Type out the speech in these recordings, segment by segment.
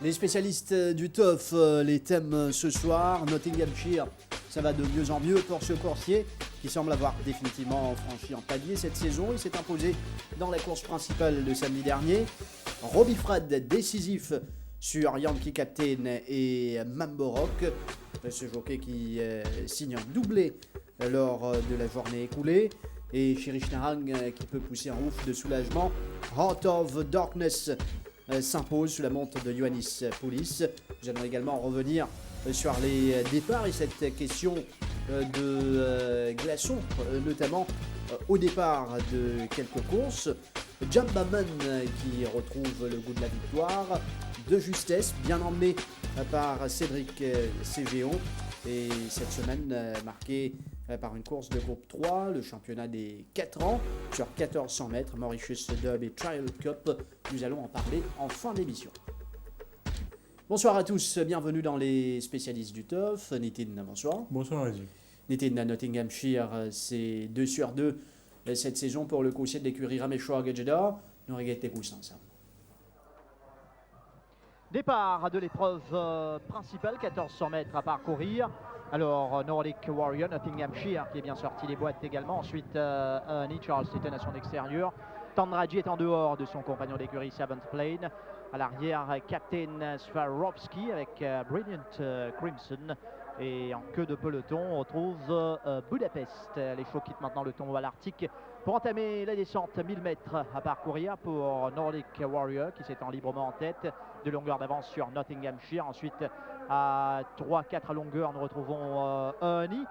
Les spécialistes du TOF, les thèmes ce soir, Nottinghamshire, ça va de mieux en mieux pour ce coursier qui semble avoir définitivement franchi un palier cette saison. Il s'est imposé dans la course principale le samedi dernier. Robbie Fred décisif sur Yankee Captain et Mambo Rock, ce jockey qui signe un doublé lors de la journée écoulée. Et Cherish Narang qui peut pousser un ouf de soulagement. Heart of Darkness s'impose sous la montre de Ioannis Poulis. Nous allons également revenir sur les départs et cette question de glaçons, notamment au départ de quelques courses. Jambaman qui retrouve le goût de la victoire, de justesse, bien emmené par Cédric CGO. Et cette semaine marquée par une course de groupe 3, le championnat des 4 ans, sur 1400 mètres, Mauritius Dub et Trial Cup. Nous allons en parler en fin d'émission. Bonsoir à tous, bienvenue dans les spécialistes du TOF. Nitin, bonsoir. Bonsoir, Régis. Nitin, Nottinghamshire, c'est 2 sur 2 cette saison pour le coursier de l'écurie Rameshwar Gajeda. Nous regrettons coussins, ça. Départ de l'épreuve principale, 1400 mètres à parcourir. Alors Nordic Warrior, Nottinghamshire qui est bien sorti des boîtes également. Ensuite Charles Litton à son extérieur. Tandraji est en dehors de son compagnon d'écurie Seventh Plane. À l'arrière, Captain Swarovski avec Brilliant Crimson. Et en queue de peloton, on retrouve Budapest. Les chevaux quittent maintenant le tombeau à l'Arctique pour entamer la descente 1000 mètres à parcourir pour Nordic Warrior qui s'étend librement en tête. De longueur d'avance sur Nottinghamshire. Ensuite, à 3-4 longueurs, nous retrouvons Honey.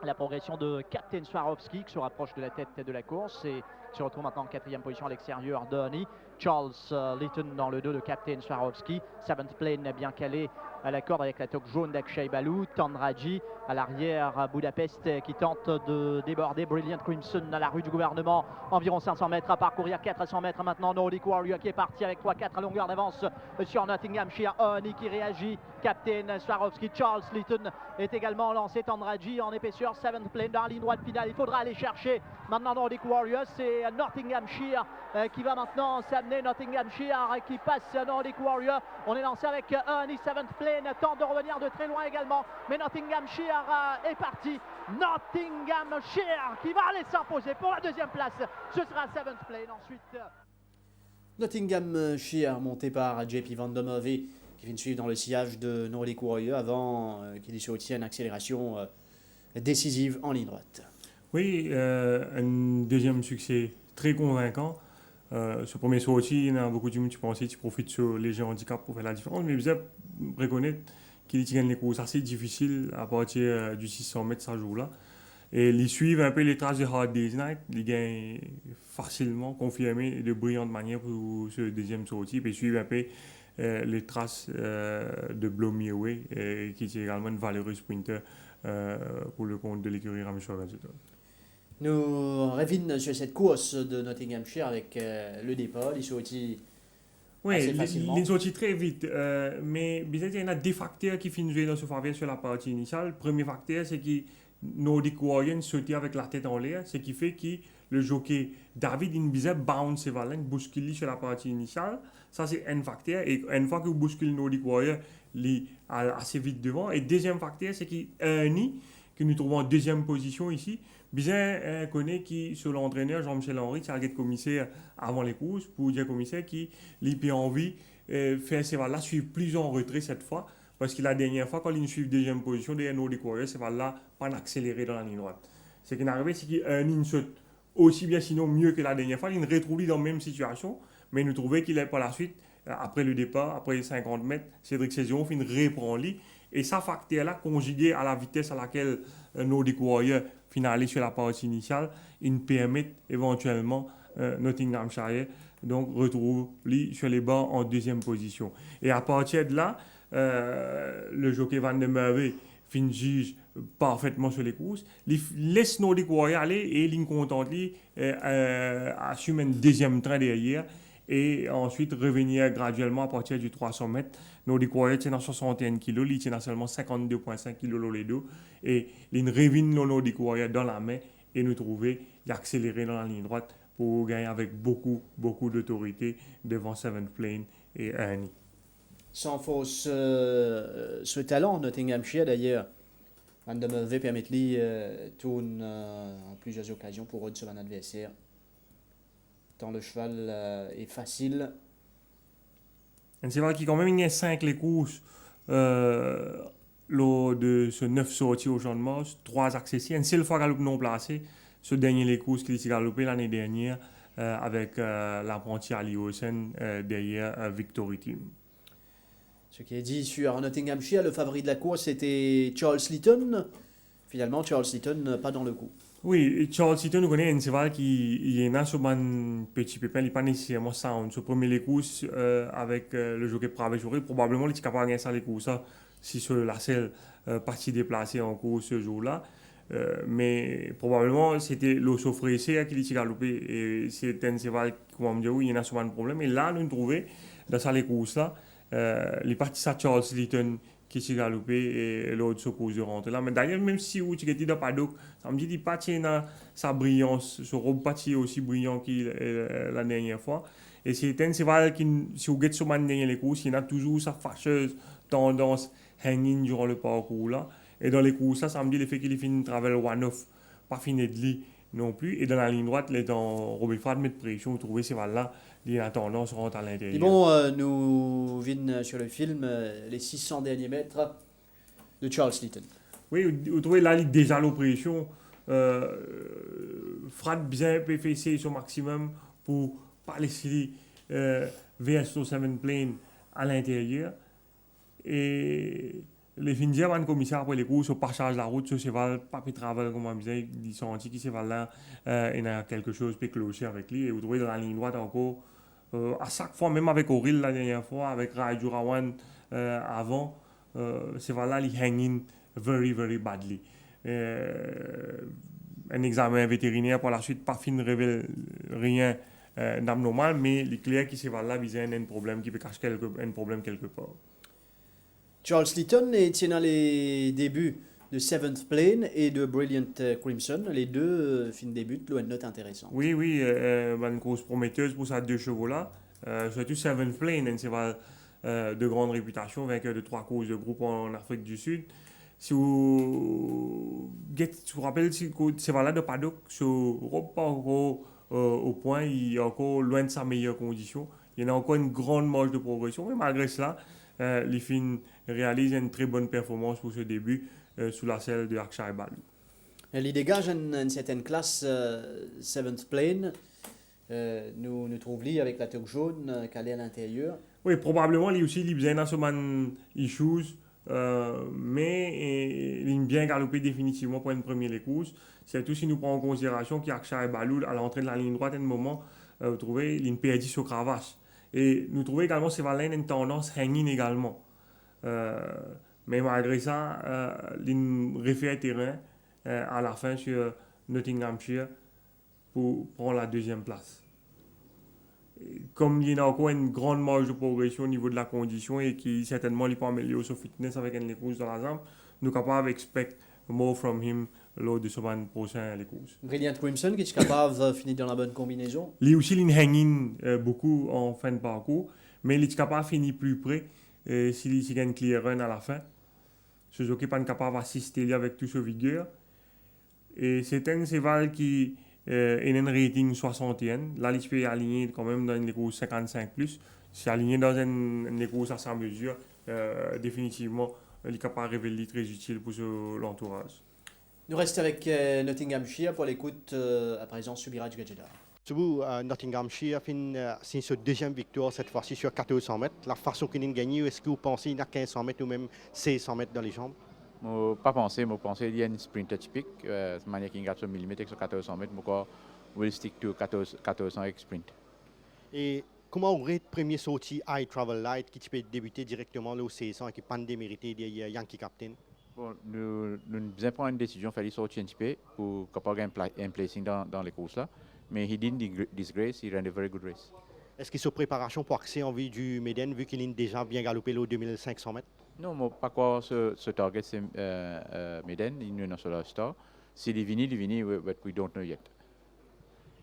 La progression de Captain Swarovski qui se rapproche de la tête de la course et se retrouve maintenant en 4e position à l'extérieur d'Honey. Charles Litton dans le dos de Captain Swarovski. Seventh Plane bien calé à la corde avec la toque jaune d'Akshay Baloo. Tandraji à l'arrière, Budapest qui tente de déborder Brilliant Crimson à la rue du gouvernement. Environ 500 mètres à parcourir, 400 mètres maintenant. Nordic Warrior qui est parti avec 3-4 longueurs d'avance sur Nottinghamshire. Honey qui réagit. Captain Swarovski, Charles Litton est également lancé. Tandraji en épaisseur. Seventh Plane dans la ligne droite finale. Il faudra aller chercher maintenant Nordic Warrior. C'est Nottinghamshire qui va maintenant s'amener. Nottinghamshire qui passe Nordic Warrior. On est lancé avec Honey. Seventh Plane tente de revenir de très loin également. Mais Nottinghamshire est parti. Nottinghamshire qui va aller s'imposer pour la 2e place. Ce sera Seventh Plane. Ensuite Nottinghamshire monté par JP Van Domove qui vient de suivre dans le sillage de Nordic Warrior avant qu'il y soit une accélération décisive en ligne droite. Oui, un deuxième succès très convaincant. Ce premier sorti, il y a beaucoup de monde qui pensaient qu'il profite sur les handicaps pour faire la différence, mais vous avez reconnaître qu'il gagne les courses assez difficiles à partir du 600 mètres ce jour-là. Et ils suivent un peu les traces de Hard Day's Night, ils gagnent facilement, confirmé de brillante manière pour ce deuxième sortie, puis ils suivent un peu les traces de Blow Me Away, qui est également une valeureuse sprinter pour le compte de l'écurie Rameshwar Gajeda. Nous revenons sur cette course de Nottinghamshire avec le départ. Il sortit assez facilement. Il sortit très vite, mais il y a deux facteurs qui finissent dans ce faveur sur la partie initiale. Le premier facteur, c'est que Nordic Warrior sortit avec la tête en l'air, ce qui fait que le jockey David Inbizer bounce ses valins, bouscule sur la partie initiale. Ça, c'est un facteur. Et une fois que vous bousculez Nordic Warrior, il est assez vite devant. Et deuxième facteur, c'est qu'Ernie, que nous trouvons en 2e position ici, bien connaît qui, sur l'entraîneur Jean-Michel Henry, qui a été commissaire avant les courses, pour dire commissaire qui a envie de faire ces valeurs suivre plus en retrait cette fois, parce que la dernière fois, quand il suit 2e position, derrière Nordic Warrior, ces valeurs pas accéléré dans la ligne droite. Ce qui est arrivé, c'est qu'il saute aussi bien, sinon mieux que la dernière fois. Il retrouve dans la même situation, mais nous trouvons qu'il est par la suite après le départ, après les 50 mètres, Cédric Céziron finit reprend lui. Et ça facteur-là, conjugué à la vitesse à laquelle Nordic Warrior finit aller sur la partie initiale, il nous permet éventuellement Nottinghamshire donc retrouve lui sur les bancs en deuxième position. Et à partir de là, le jockey Van der Merwe finit juge parfaitement sur les courses. Il laisse Nordic Warrior aller et il contente lui assume un deuxième train derrière et ensuite revenir graduellement à partir du 300 mètres. Nordic Warrior tient dans 61 kg, il tient dans seulement 52,5 kg les deux et il revient le Nordic Warrior dans la main et nous trouver d'accélérer dans la ligne droite pour gagner avec beaucoup d'autorité devant Seventh Plane et Ernie. Sans fausse ce talent, Nottinghamshire d'ailleurs. Van der Merwe permet-lui tourne en plusieurs occasions pour rendre son adversaire. Tant le cheval est facile. Un cheval qui quand même il y a 5 les courses lors de ce 9 sorties au champ de Mars, 3 accessibles, une seule fois galop non placé, ce dernier les courses qu'il a galopé l'année dernière avec l'apprenti Ali Hossein derrière Victory Team. Ce qui est dit sur Nottinghamshire, le favori de la course c'était Charles Litton. Finalement, Charles Litton pas dans le coup. Oui, Charles Litton, nous connaît un cheval qui est sur un petit pépin, il n'est pas nécessairement sound. Ce premier les courses avec le jockey Pravé Jouré, probablement il est capable de gagner ça les courses si sur la selle partie déplacée en course ce jour-là. Mais probablement c'était l'osso fressé qui l'a galopé et c'est un cheval qui va me dire oui, il y en a souvent un problème. Et là, nous trouvons dans ça les courses-là, les parties à Charles Litton qui s'est galopé et l'autre se cause de rentrer là. Mais d'ailleurs, même si vous êtes dans paddock, ça me dit qu'il pas dans sa brillance, ce robe pas aussi brillant qu'il la dernière fois. Et c'est un cheval qui, si vous êtes sur la dernière les courses, il a toujours sa fâcheuse tendance hanging durant le parcours là. Et dans les courses, ça me dit l'effet qu'il finit travel one-off, pas fini de lui non plus. Et dans la ligne droite, il est en Robin Fad, mettre pression, vous trouvez ces balles-là, il a tendance à rentrer à l'intérieur. Et bon, nous vînes sur le film les 600 derniers mètres de Charles Litton. Oui, vous trouvez là, il est déjà l'oppression. Frad bien PFC son maximum pour pas laisser vers son 7 plane à l'intérieur. Et les Findiens, le commissaire après les courses, partage la route, ce cheval, pas de travail, comme on disait, ils sont anti qui cheval là, il y a quelque chose qui clocher avec lui. Et vous trouvez dans la ligne droite encore, à chaque fois, même avec Oril la dernière fois, avec Raju Rawan avant, cheval là, il hang in very, very badly. Un examen vétérinaire par la suite, pas fin ne révèle rien d'abnormal, mais il est clair que cheval là, il a un problème qui peut cacher un problème quelque part. Charles Litton tient dans les débuts de Seventh Plane et de Brilliant Crimson. Les deux fins de début, l'ont une note intéressante. Oui, une course prometteuse pour ces deux chevaux-là. Surtout Seventh Plane, un cheval de grande réputation, vainqueur de 3 courses de groupe en Afrique du Sud. Si vous vous rappelez, ce cheval-là de paddock, pas encore au point, il est encore loin de sa meilleure condition. Il y a encore une grande marge de progression, mais malgré cela, les Fins réalisent une très bonne performance pour ce début sous la selle de Akshay Balu. Il dégage une certaine classe Seventh Plane. Nous trouvons avec la toque jaune calée à l'intérieur. Oui, probablement, il aussi il a besoin issues, mais il bien galopé définitivement pour une première les courses. Surtout si nous prenons en considération qu'Akshay Balu, à l'entrée de la ligne droite, à un moment, vous trouvez, il perd sur cravache. Et nous trouvons également ces valins une tendance hanging également. Mais malgré ça, il refait terrain à la fin sur Nottinghamshire pour prendre la deuxième place. Et comme il y a encore une grande marge de progression au niveau de la condition et qui certainement il peut améliorer son fitness avec une course dans la jambe, nous sommes capables d'expect more from him lors de ce prochain les courses. Brilliant Crimson qui est capable de finir dans la bonne combinaison. Lui aussi, il hang beaucoup en fin de parcours, mais il est capable de finir plus près s'il gagne clear run à la fin. Ce jockey n'est pas capable d'assister avec toute sa vigueur. Et c'est un cheval qui a un rating 61. Là, il peut aligner quand même dans les courses 55+. C'est aligné dans une course à sa mesure. Définitivement, il est capable de révéler très utile pour l'entourage. Nous restons avec Nottinghamshire pour l'écoute à présent sur Biraj Gadjedar. Surtout, Nottinghamshire c'est sa deuxième victoire cette fois-ci sur 1400 mètres. La façon qu'il a gagné, est-ce que vous pensez qu'il a 1500 mètres ou même 1600 mètres dans les jambes? Je pas pensé, je pense qu'il y a une sprint typique, de manière qu'il y a 400 mm sur 1400 mètres, je will stick to 1400 avec sprint. Et comment on rate premier sortie I Travel Light qui peut débuter directement au 1600 et qui pas de démérité derrière Yankee Captain? Bon, nous devons prendre une décision, faire sortir un petit peu pour capable un placing dans les courses là. Mais he didn't disgrace, he ran a very good race. Est-ce qu'il est en préparation pour accéder en vue du Méden vu qu'il a déjà bien galopé le 2500 mètres? Non, mais pas quoi ce target c'est Meden, il est sur la star. S'il est venu, but we don't know yet.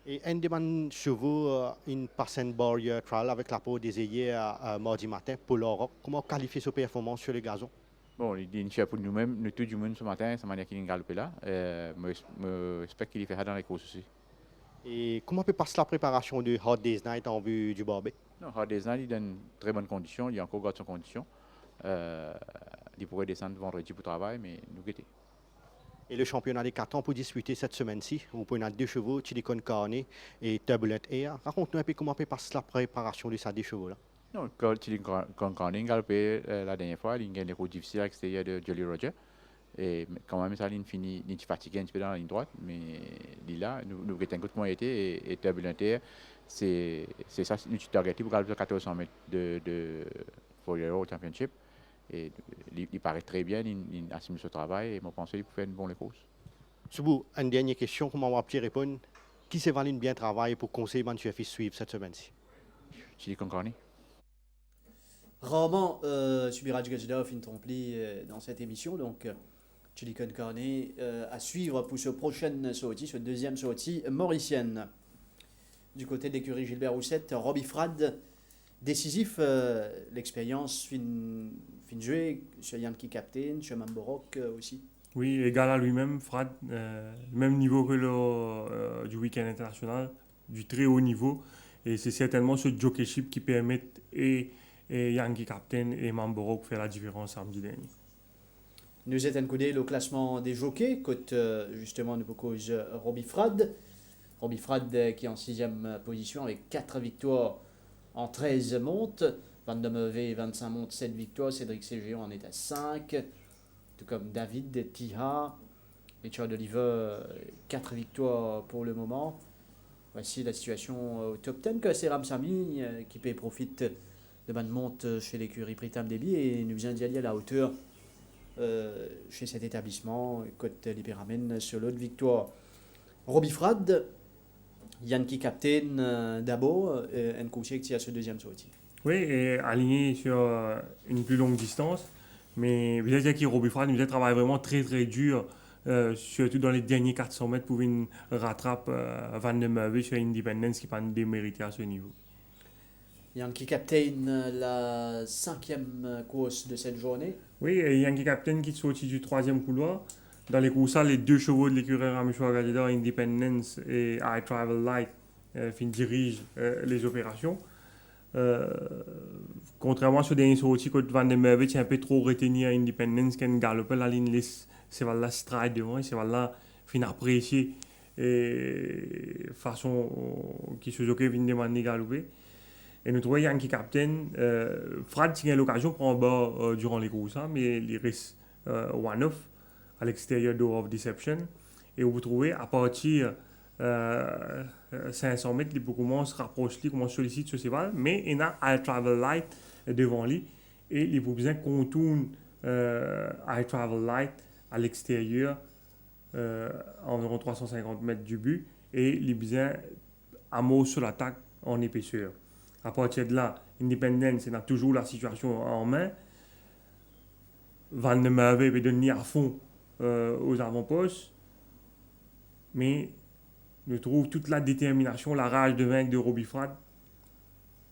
Et un des chevaux, une Passant Barrier Trial avec la peau des ailiers mardi matin pour l'Europe. Comment qualifier sa performance sur le gazon? Bon, il dit une chose pour nous-mêmes, nous tout du monde ce matin, c'est manière qu'il a galopé là. J'espère qu'il fait ça dans les courses aussi. Et comment peut passer la préparation du Hot Days Night en vue du Barbet? Non, Hot Days Night, il est dans une très bonne condition, il a encore gardé son condition. Il pourrait descendre vendredi pour travail, mais nous guetter. Et le championnat des 4 ans pour disputer cette semaine-ci, vous pouvez avoir 2 chevaux, Chilicon Carney et Turbulent Air. Raconte-nous un peu comment peut passer la préparation de ces 2 chevaux-là. Non, quand Chilicon Carney a galopé la dernière fois, il a eu des routes difficiles à l'extérieur de Jolly Roger. Et quand même, ça, il finit, il est fatigué un petit peu dans la ligne droite, mais il là, nous avons un coup de moins été et Turbulent Air, c'est ça, nous avons targeté pour galoper 1400 mètres de For Euro Championship. Et il paraît très bien, il assume ce travail et je pense qu'il peut faire une bonne course. Subou, une dernière question, comment on va répondre? Qui s'est valu bien travail pour conseiller Monsieur Fils suivre cette semaine-ci? Chilicon Carney. Rarement, Subiraj Gajdov une tromperie dans cette émission, donc Chilicon Carney à suivre pour ce prochaine sortie, ce deuxième sortie mauricienne. Du côté de l'écurie Gilbert Roussette, Robbie Frad, décisif, l'expérience fin jouée chez Yankee Captain, chez Mamborok aussi. Oui, égal à lui-même, Frad, même niveau que le du week-end international, du très haut niveau. Et c'est certainement ce jockeyship qui permet et Yankee Captain et Mamborok faire la différence samedi dernier. Nous êtes encodé le classement des jockeys, côté justement de cause Robbie Frad. Robbie Frad qui est en 6e position avec 4 victoires en 13 montes. Van de Meuvé, 25 montes, 7 victoires. Cédric Ségéon en est à 5. Tout comme David Tiha. Richard Oliver, 4 victoires pour le moment. Voici la situation au top 10 que c'est Ramsami qui profite de bonne monte chez l'écurie Pritam Déby et nous vient d'y aller à la hauteur chez cet établissement, côte Libéramène sur l'autre victoire. Robbie Frad, Yankee Captain Dabo, Nkouché qui a ce deuxième sortie. Oui, et aligné sur une plus longue distance. Mais vous avez dit que Robbie Frad nous a travaillé vraiment très très dur, surtout dans les derniers 400 mètres pour une rattrape Van de Merwe sur Independence qui n'a pas démérité à ce niveau. Yankee Captain, la 5e course de cette journée. Oui, et Yankee Captain qui est sorti du 3e couloir. Dans les courses, les 2 chevaux de l'écurie Ramusho Agadida, Independence et I Travel Light, dirigent les opérations. Contrairement à ce dernier sorti, quand Van de Merwe est un peu trop retenu à Independence, quand il galope la ligne, c'est là stride devant, c'est là fin apprécié et façon qui se jockey vient demander galoper. Et nous trouvons Yankee Captain, Frad tient l'occasion pour en bas durant les courses, mais il reste one-off à l'extérieur d'Hour of Deception. Et vous trouvez à partir 500 mètres, il commence à se rapprocher, il commence à solliciter ce cheval, mais il a I Travel Light devant lui et il faut bien contourne I Travel Light à l'extérieur, environ 350 mètres du but, et il a besoin amorce sur l'attaque en épaisseur. À partir de là, Independence a toujours la situation en main. Van de Merwe peut donner à fond aux avant-postes, mais nous trouvons toute la détermination, la rage de vaincre de Robbie Frad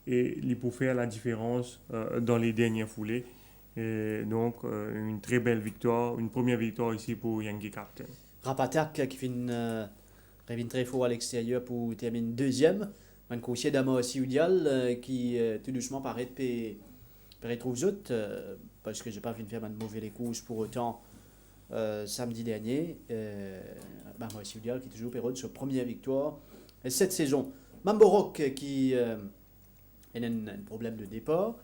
et il peut faire la différence dans les dernières foulées. Et donc, une très belle victoire, une première victoire ici pour Yankee Captain. Rapatak qui revient très fort à l'extérieur pour terminer 2e. Un coursier d'Ama aussi Udial qui tout doucement paraît retrouver les autres parce que j'ai pas vu de faire de mauvais courses pour autant samedi dernier. Moi aussi Udial qui toujours période sur première victoire cette saison. Mamborok qui a un problème de départ,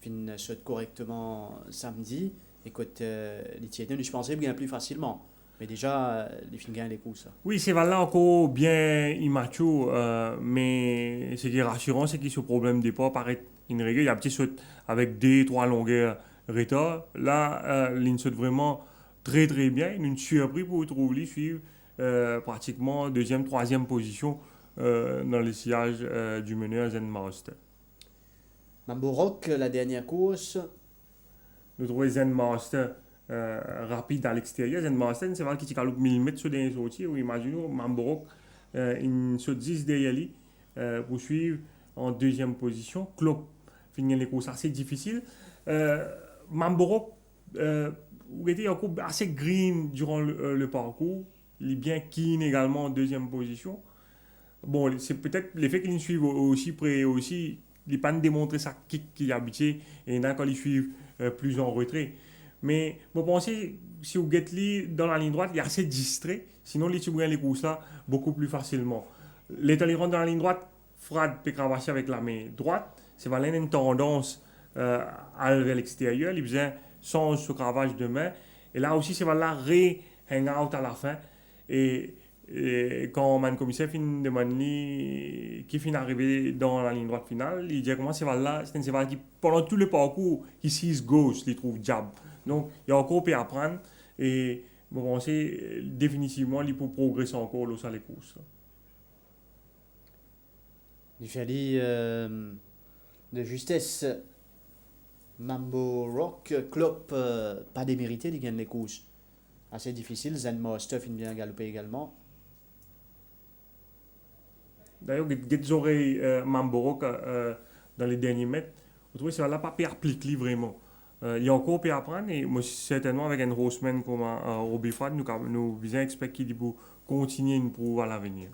fin saute correctement samedi, et côté l'Étienne, je pensais bien plus facilement. Mais déjà, les fins gagnent les coups, ça. Oui, c'est là encore bien immature, mais ce qui est rassurant, c'est que ce problème de départ paraît une règle. Il y a un petit saut avec 2-3 longueurs retard. Là, il saute vraiment très très bien. Une surprise pour trouver suivre pratiquement deuxième, troisième position dans le sillage du meneur Zen Master. Mamborok, la dernière course, Nous trouvons Zen Master rapide à l'extérieur. Zen Master, c'est vrai qu'il tient 1000 mètres sur des sorties. Imaginons Mamborok, il saute 10 derrière lui pour suivre en deuxième position. Klopp finit les courses assez difficiles. Mamborok était encore assez green durant le parcours. Il est bien keen également en deuxième position. Bon, c'est peut-être l'effet qu'il suive aussi près aussi. Il n'est pas démontré sa kick qu'il est habitué et là quand ils suivent plus en retrait. Mais vous pensez, si vous êtes dans la ligne droite, il est assez distrait. Sinon, il suivre les courses là beaucoup plus facilement. L'état dans la ligne droite, Frad peut cravacher avec la main droite. C'est vraiment une tendance à vers l'extérieur. Il a besoin sans ce cravage de main. Et là aussi, c'est là hang out à la fin. Et quand man commissaire fin de Manly qui finit arrivé dans la ligne droite finale, il dit comment c'est là, c'est un cheval qui pendant tout le parcours, il sees gauche, il trouve jab. Donc il y a encore à apprendre et bon, pensez définitivement il peut progresser encore là sur les courses. il fallait de justesse. Mamborok, Klopp, pas démérité, il gagne les courses. Assez difficile, Zen Master finit bien galoper également. D'ailleurs, les oreilles Mamborok dans les derniers mètres, vous trouvez que ça n'a pas pu appliquer vraiment. Il y a encore à apprendre et moi, certainement avec un horseman comme Robbie Fad, nous visons à expecter qu'il peut continuer une prouve à l'avenir.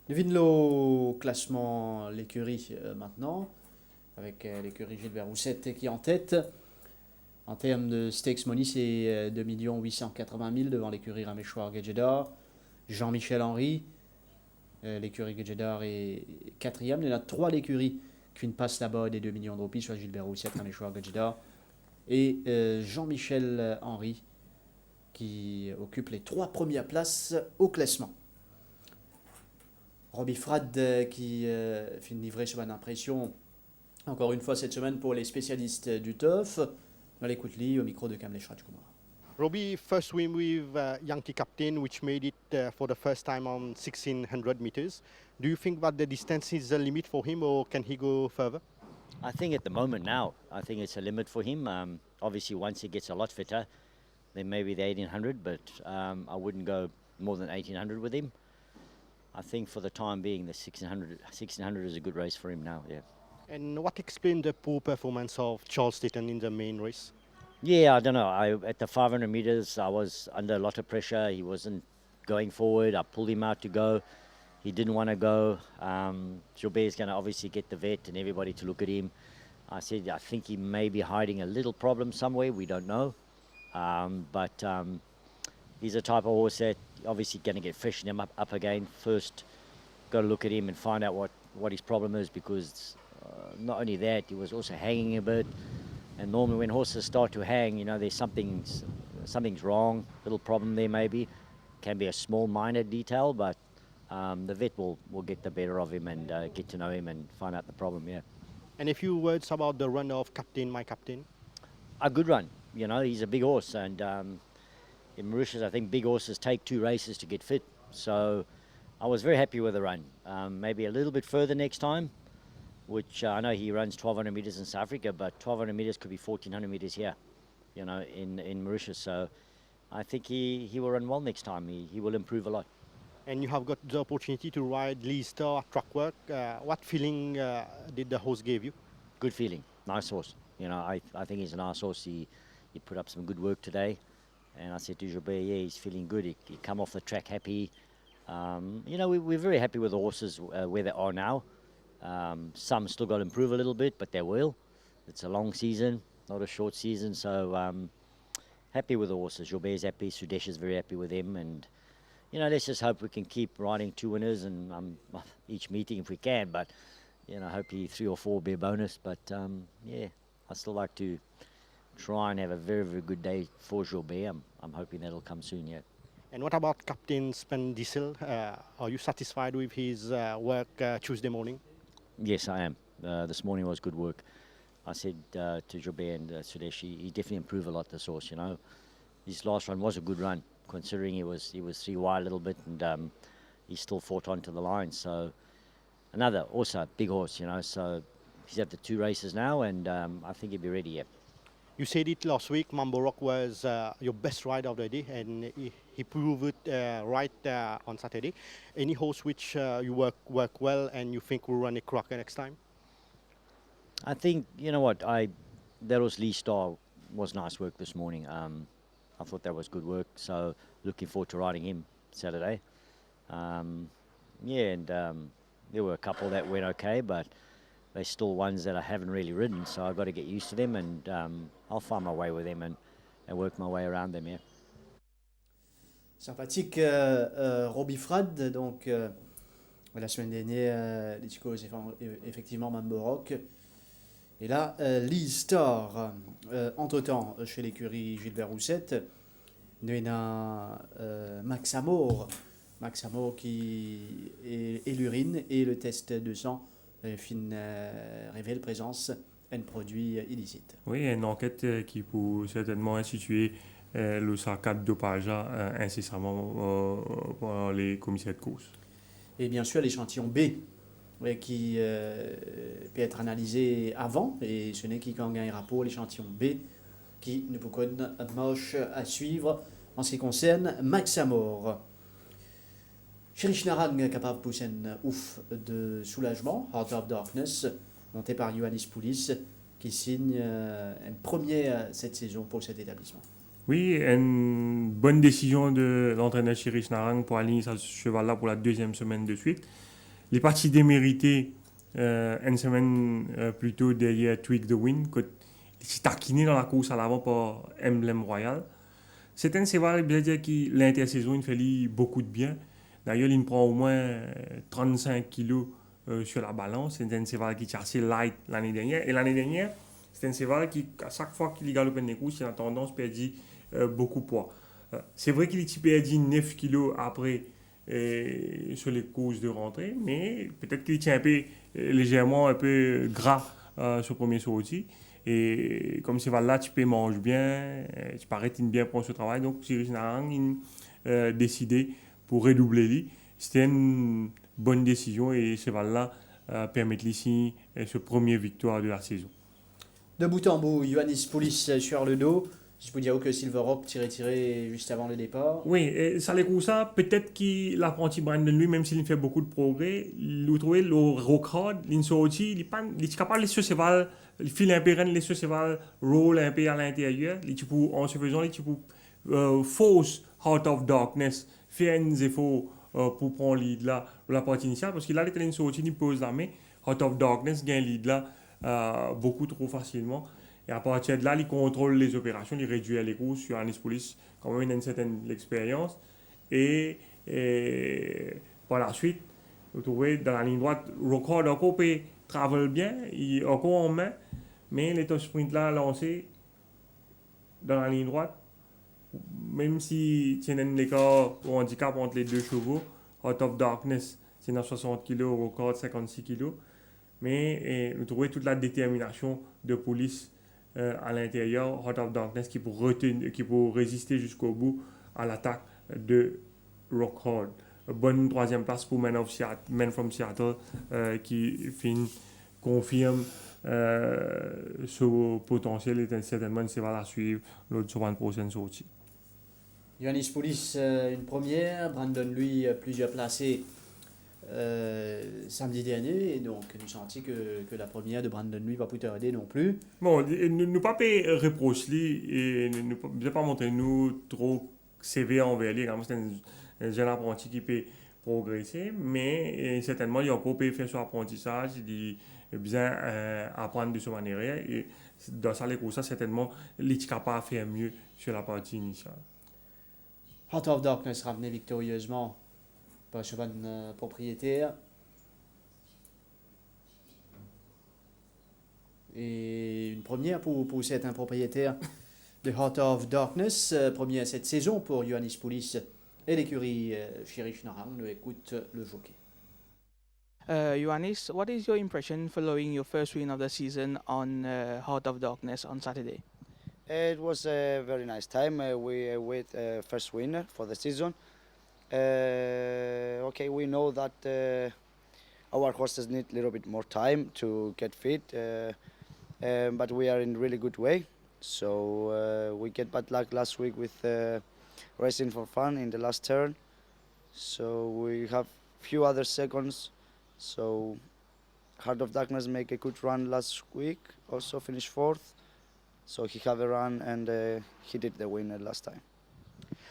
Nous venons le classement l'écurie maintenant, avec l'écurie Gilbert Roussette qui est en tête. En termes de stakes money, c'est 2 880 000 devant l'écurie Raméchoir Gedjedar. Jean-Michel Henry, l'écurie Gedjedar est quatrième. Il y en a 3 l'écurie qui ne passent là-bas des 2 millions de roupies, soit Gilbert Roussette, Raméchoir Gedjedar. Et Jean-Michel Henry qui occupe les 3 premières places au classement. Robbie Frad qui finit livré sur une impression, encore une fois cette semaine pour les spécialistes du TOF. On l'écoute au micro de Kamlesh Rajkumar. Robbie, first win with Yankee captain, which made it for the first time on 1600 meters. Do you think that the distance is a limit for him, or can he go further? I think at the moment now, I think it's a limit for him. Obviously, once he gets a lot fitter, then maybe the 1800, but I wouldn't go more than 1800 with him. I think for the time being, the 1600 is a good race for him now, yeah. And what explained the poor performance of Charles Staton in the main race? Yeah, I don't know. At the 500 meters, I was under a lot of pressure. He wasn't going forward. I pulled him out to go. He didn't want to go. Gilbert is going to obviously get the vet and everybody to look at him. I said, I think he may be hiding a little problem somewhere. We don't know. But he's a type of horse that obviously going to get freshen him up again. First, got to look at him and find out what his problem is, because not only that, he was also hanging a bit. And normally when horses start to hang, you know, there's something's wrong, little problem there maybe. Can be a small minor detail, but the vet will get the better of him and get to know him and find out the problem, yeah. And a few words about the run of my captain. A good run, you know, he's a big horse, and in Mauritius I think big horses take 2 races to get fit. So I was very happy with the run. Maybe a little bit further next time, which I know he runs 1200 meters in South Africa, but 1200 meters could be 1400 meters here, you know, in Mauritius. So I think he will run well next time. He will improve a lot. And you have got the opportunity to ride Lee Star at track work. What feeling did the horse give you? Good feeling, nice horse. You know, I think he's a nice horse. He put up some good work today. And I said to Gilbert, yeah, he's feeling good. He come off the track happy. You know, we're very happy with the horses where they are now. Some still got to improve a little bit, but they will. It's a long season, not a short season. So happy with the horses. Gilbert's happy. Sudesh is very happy with him. And let's just hope we can keep riding 2 winners and each meeting if we can. But, hopefully 3 or 4 will be a bonus. But, yeah, I still like to try and have a very, very good day for Joubert. I'm hoping that'll come soon, yeah. And what about Captain Sven Diesel? Are you satisfied with his work Tuesday morning? Yes, I am. This morning was good work. I said to Joubert and Sudesh, he definitely improved a lot this horse, His last run was a good run, considering he was 3 wide a little bit, and he still fought on to the line. So also a big horse, so he's at the 2 races now, and I think he'll be ready, yeah. You said it last week, Mambo Rock was your best rider of the day, and he proved it right on Saturday. Any horse which you work well and you think will run a cracker next time? I think, that was Lee Star was nice work this morning. I thought that was good work, so looking forward to riding him Saturday. There were a couple that went okay, but they're still ones that I haven't really ridden, so I've got to get used to them, and I'll find my way with them and work my way around them, yeah. Sympathique Robbie Frad, donc la semaine dernière, les Chicos effectivement Mambo Rock. Et là, Lee Star, entre-temps, chez l'écurie Gilbert Roussette, nous avons Max Amour qui est l'urine et le test de sang révèle présence d'un produit illicite. Oui, une enquête qui peut certainement instituer le cas de dopage incessamment par les commissaires de course. Et bien sûr, l'échantillon B, qui peut être analysé avant, et ce n'est qui quand gagnera pour l'échantillon B, qui nous donne un moche à suivre en ce qui concerne Max Amour. Cherish Narang capable de pousser un ouf de soulagement, Heart of Darkness, monté par Ioannis Poulis, qui signe un premier cette saison pour cet établissement. Oui, une bonne décision de l'entraîneur Cherish Narang pour aligner ce cheval-là pour la 2e semaine de suite. Les parties déméritées, une semaine plus tôt derrière Tweak the Wind, qui s'est taquiné dans la course à l'avant par Emblem Royal. C'est un cheval qui, l'intersaison, il fait beaucoup de bien. D'ailleurs, il prend au moins 35 kilos sur la balance. C'est un cheval qui est assez light l'année dernière. Et l'année dernière, c'est un cheval qui, à chaque fois qu'il galope des courses, il a tendance à perdre beaucoup de poids. C'est vrai qu'il a perdu 9 kilos après sur les courses de rentrée, mais peut-être qu'il tient légèrement un peu gras sur le premier sortie. Et comme ce cheval-là, tu peux manger bien, tu parais bien prendre ce travail. Donc, Cherish Narang a décidé pour redoubler lui. C'était une bonne décision et ce cheval-là permet ici ce premier victoire de la saison. De bout en bout, Ioannis Poulis sur le dos. Je peux dire que Silver Rock tiré juste avant le départ. Oui, et ça les ça peut-être que l'apprenti Brandon lui, même s'il fait beaucoup de progrès, il trouve le rock-hard, il est capable de laisser ce cheval, il file un peu, laisser ce cheval roll un peu à l'intérieur, en se faisant, il peut force Heart of Darkness, faire un effort pour prendre le lead là, la partie initiale, parce qu'il a les sorties, il pose la main, Heart of Darkness gagne le lead là beaucoup trop facilement. Et à partir de là, il contrôle les opérations, il réduit les courses sur Ioannis Poulis, quand même une certaine expérience. Et par la suite, vous trouvez dans la ligne droite, Rockhold encore peut travailler bien, il est encore en main, mais les top sprint là lancés dans la ligne droite, même si il y a un écart ou handicap entre les deux chevaux, Heart of Darkness, c'est 60 kg, Rockhold 56 kg, mais vous trouvez toute la détermination de Poulis à l'intérieur, Heart of Darkness qui peut résister jusqu'au bout à l'attaque de Rockhold. Bonne 3e place pour Man from Seattle qui confirme ce potentiel et certainement une cheval à suivre l'autre sur une prochaine sortie. Ioannis Poulis, une première, Brandon lui plusieurs placés samedi dernier, et donc nous senti que la première de Brandon lui va pas tarder non plus. Bon, nous pas reprocher et ne pas montrer nous trop sévère envers lui, c'est un jeune apprenti qui peut progresser, mais certainement il a encore pu faire son apprentissage, il a besoin apprendre de cette manière et dans ça les courses certainement il est capable de faire mieux sur la partie initiale. Heart of Darkness ramené victorieusement par ce bon propriétaire. Et une première pour cet propriétaire de Heart of Darkness, première cette saison pour Ioannis Poulis et l'écurie Cherish Narang. Nous écoute le jockey. Ioannis, what is your impression following your first win of the season on Heart of Darkness on Saturday? It was a very nice time. We with first winner for the season. Okay, we know that our horses need a little bit more time to get fit, but we are in really good way. So we get bad luck last week with racing for fun in the last turn. So we have few other seconds. So Heart of Darkness make a good run last week. Also finished fourth. So he have a run and he did the winner last time.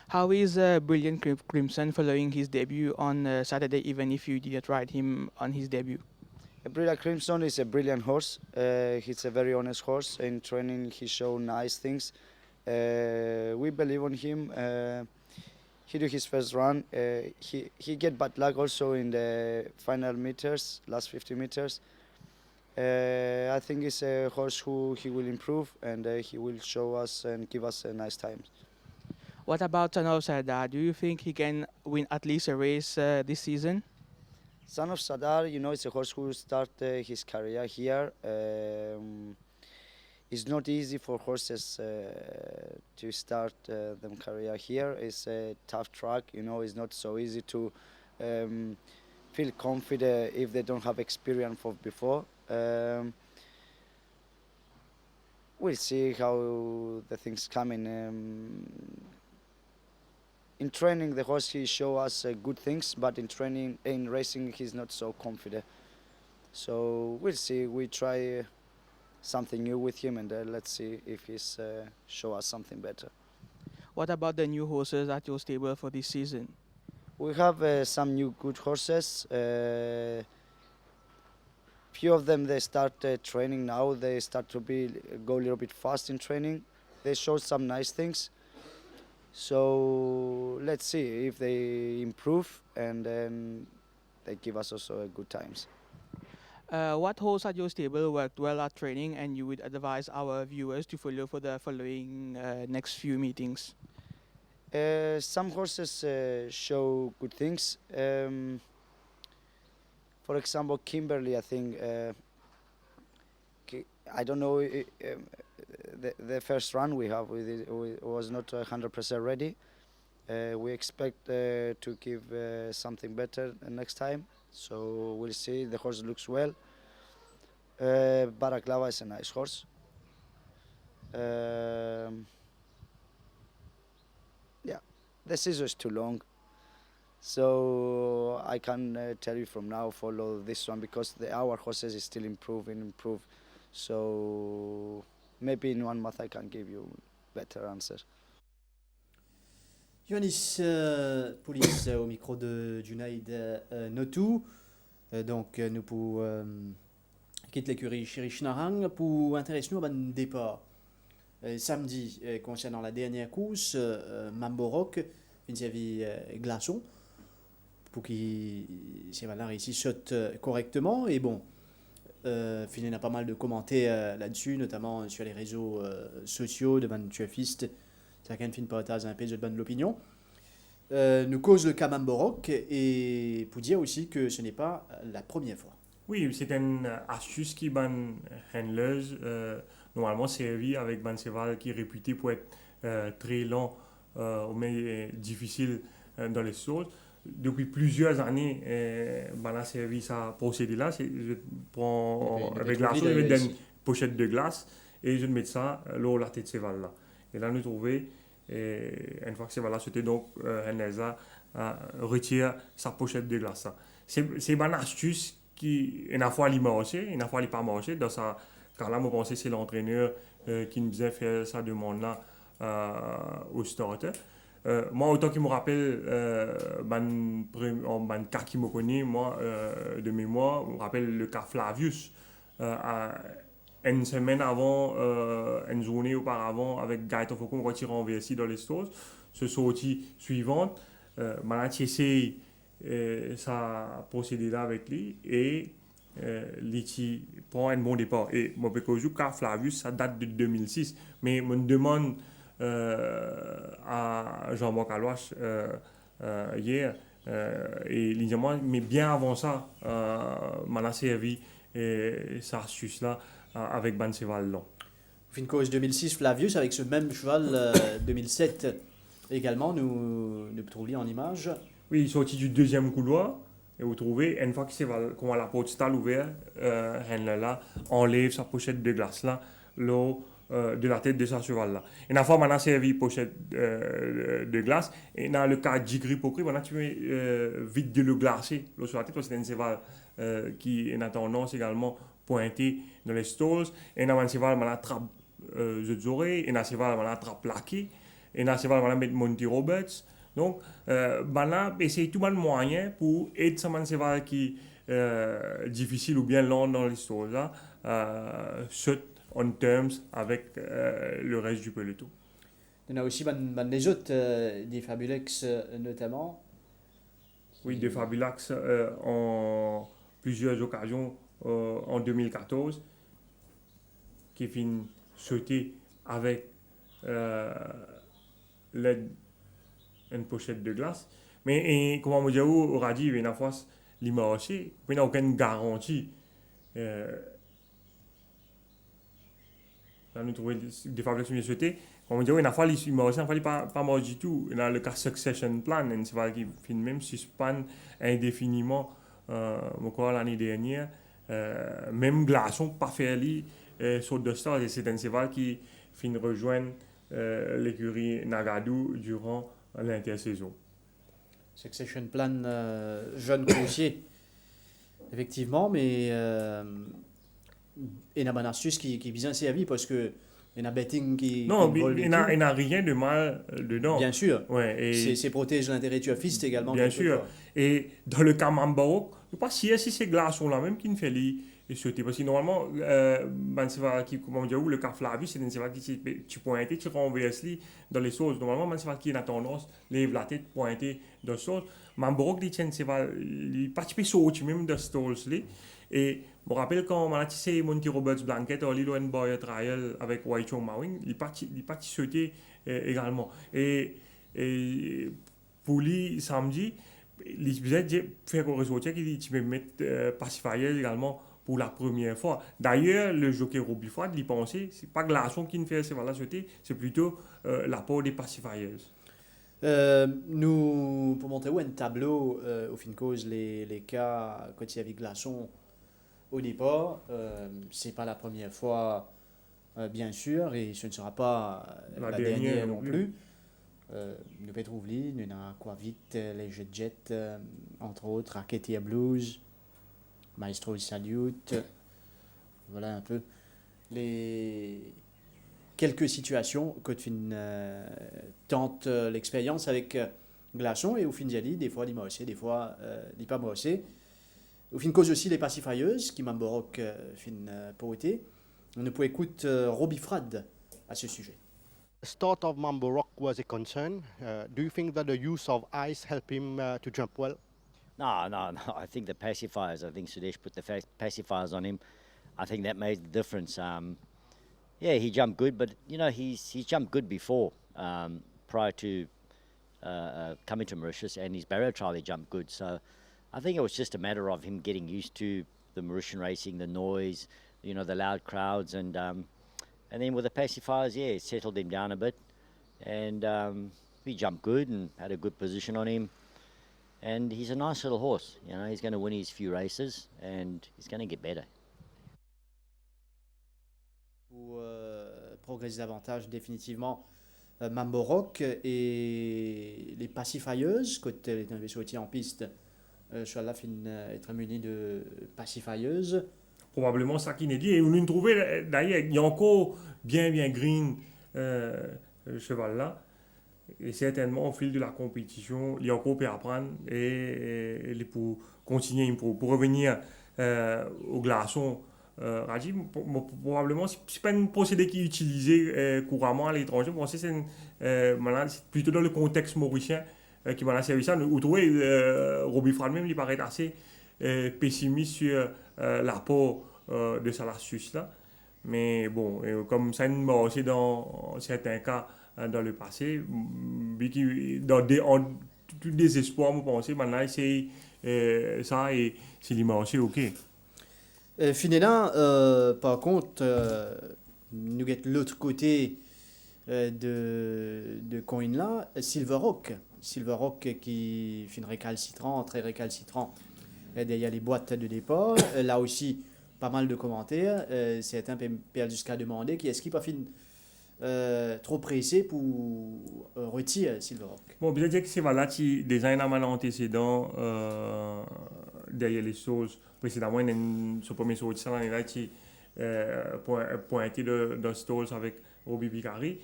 How is Brilliant Crimson following his debut on Saturday, even if you didn't ride him on his debut? Brilliant Crimson is a brilliant horse. He's a very honest horse. In training, he show nice things. We believe on him. He do his first run. He get bad luck also in the final meters, last 50 meters. I think it's a horse who he will improve and he will show us and give us a nice time. What about Son of Sardar? Do you think he can win at least a race this season? Son of Sadar, you know, it's a horse who started his career here. It's not easy for horses to start them career here. It's a tough track, you know. It's not so easy to feel confident if they don't have experience from before. We'll see how the things come in training, the horse he show us good things, but in racing, he's not so confident. So we'll see. We try something new with him, and let's see if he's show us something better. What about the new horses at your stable for this season? We have some new good horses. Few of them they start training now. They start to go a little bit fast in training. They show some nice things. So let's see if they improve and then they give us also good times. What horse at your stable worked well at training and you would advise our viewers to follow for the following next few meetings? Some horses show good things. For example, Kimberly, I think, I don't know, the first run we have with it was not 100% ready. We expect to give something better next time. So we'll see. The horse looks well. Baraklava is a nice horse. Yeah, the season is too long. So I can tell you from now, follow this one because our horses is still improve. So maybe in 1 month I can give you better answer. Ioannis Poulis au micro de Junaid Notou. Donc nous pour quitte l'écurie Cherish Narang pour intéresser nous à un départ. Samedi, concernant la dernière course, Mambo Rock, vis-à-vis Glaçon, pour qui c'est là ici saute correctement. Et bon, Finet a pas mal de commentaires là-dessus, notamment sur les réseaux sociaux de Van Tuefist. Chacun fin partage un peu de bonne l'opinion. Nous cause le cas Mambo Rock et pour dire aussi que ce n'est pas la première fois. Oui, c'est une astuce qui ban handleuse normalement servi avec ban cheval qui est réputé pour être très lent mais difficile dans les choses. Depuis plusieurs années, ban a servi ça procédé là. Je prends avec la je mets une pochette de glace et je mets ça là la tête de cheval là. Et là nous trouvons une fois que cheval là c'était donc Henleza retire sa pochette de glace. C'est une astuce qui une fois il marché, une fois il pas marché dans ça. Car là, moi, je pense que c'est l'entraîneur qui nous a fait sa demande-là au starter. Moi, autant qu'il me rappelle, un cas qui me connaît, moi, de mémoire, je me rappelle le cas Flavius. une semaine avant, une journée auparavant, avec Gaëtan Faucon retiré en VSI dans les stores. Ce sortie suivante, maintenant, j'essaie ça procédé là avec lui et Lichi prend un bon départ. Et moi, car Flavius, ça date de 2006. Mais je me demande à Jean-Marc Alouache hier, et il dit moi, mais bien avant ça, m'a servi sa astuce là avec Banseval là. Fincos 2006, Flavius avec ce même cheval 2007 également, nous trouvons en image. Oui, il est sorti du deuxième couloir et vous trouvez, une fois qu'on a la porte stale ouverte, là, enlève sa pochette de glace là, de la tête de sa cheval là. Et une fois maintenant servi pochette de glace, et dans le cas d'Igri Pokri, maintenant tu mets vite de le glacer sur la tête parce que c'est un cheval qui est tendance également pointé dans les stalls, et dans un cheval maintenant trappe les oreilles, et dans un cheval maintenant trappe plaqué, et dans un cheval maintenant mettre Monty Roberts. Donc, maintenant, essayer tout le moyen pour aider ce cheval qui est difficile ou bien long dans l'histoire, on terms avec le reste du peloton. Il y en a aussi les autres, des Fabulex notamment. Oui, des Fabulex en plusieurs occasions en 2014, qui finit sauter avec une pochette de glace. Mais comment on dit, aura dit, il y a une fois, l'image, il n'y a aucune garantie. Nous trouvons des Fabulex qui sauter. Comme on dit, il y a une fois, l'image, il ne fallait pas mort du tout. Dans le cas Succession Plan, c'est vrai qu'il finit même suspend indéfiniment, l'année dernière, même Glaçon, pas fait sur deux stars, et c'est un cheval qui finit rejoindre l'écurie Nagadou durant l'intersaison. Succession Plan, jeune coursier, effectivement, mais il y a une astuce qui est bien servie parce que il y a un betting qui. Non, il n'a rien de mal dedans. Bien sûr. Ouais, et c'est protège l'intérêt du fils également. Bien sûr. Fois. Et dans le cas Mambarok, je ne sais pas si c'est Glaçon là même qui ne fait les sauter. Parce que normalement, comme on dit, le cas Flavius, c'est un cheval qui tu pointes, tu renverses dans les sauces. Normalement, un cheval qui a tendance, lève la tête, pointer dans les sauces. Mambarok, il tient un cheval, il participe sauter même dans les sauces. Et je me rappelle quand on a tissé Monty Roberts Blanket au Lilo Boy Trial avec Wai Chong Mawing, il parti sauter également. Et pour lui, samedi, il faisait faire un ressortir qui dit tu peux mettre pacifier également pour la première fois. D'ailleurs, le jockey Robbie Ford, il pensait, c'est pas Glaçon qui ne fait ces valeurs sauter, c'est plutôt l'apport des pacifiers. Nous, pour montrer un tableau, au fin de cause, les cas, quand il y avait Glaçon au départ, c'est pas la première fois, bien sûr, et ce ne sera pas la dernière non plus. Nous Petrouvli, nous avons quoi vite, les Jet, entre autres, Racketeer Blues, Maestro Salute, voilà un peu les quelques situations que tu tente l'expérience avec Glaçon et au fin d'y des fois l'immossé, des fois pas mossé. Au fin de cause aussi les pacifieuses qui m'embarquent fin poété. On ne peut écouter Robbie Frad à ce sujet. The start of Mambo Rock was a concern. Do you think that the use of ice helped him to jump well? No. I think the pacifiers. I think Sudesh put the pacifiers on him. I think that made the difference. Yeah, he jumped good, but you know he's jumped good before prior to coming to Mauritius, and his barrier trial he jumped good. So I think it was just a matter of him getting used to the Mauritian racing, the noise, you know, the loud crowds, and then with the pacifiers, yeah, it settled him down a bit, and he jumped good and had a good position on him. And he's a nice little horse, you know. He's going to win his few races, and he's going to get better. Pour progresser davantage, définitivement, Mambo Rock et les pacifieuses, quand elle est sortie en piste, sur la fin être muni de pacifieuses. Probablement ça qui n'est dit. Et on a trouvé, d'ailleurs, il y a encore bien green cheval là. Et certainement, au fil de la compétition, il y a encore à apprendre et pour continuer, pour revenir au Glaçon Rajiv, probablement, c'est pas un procédé qui est utilisé couramment à l'étranger. Je pense que c'est plutôt dans le contexte mauricien qui m'a servi ça. Vous trouvez, Robbie Fran même, il paraît assez pessimiste sur l'apport de cette astuce-là. Mais bon, comme ça m'a aussi dans certains cas dans le passé, tout désespoir, je pense, maintenant, c'est ça et c'est l'immense, ok. Finalement, par contre, nous avons l'autre côté de coin là, Silver Rock. Silver Rock qui fait récalcitrant, très récalcitrant derrière les boîtes de départ. Là aussi, pas mal de commentaires. Certains peuvent jusqu'à demander qui est-ce qui pas fin trop pressé pour retirer Silver Rock. Bon, bien dire que c'est voilà, qui déjà un mal antécédent derrière les choses précédemment, il y a ce premier saut de ça là qui pointé dans Stalls avec Robbie Picari.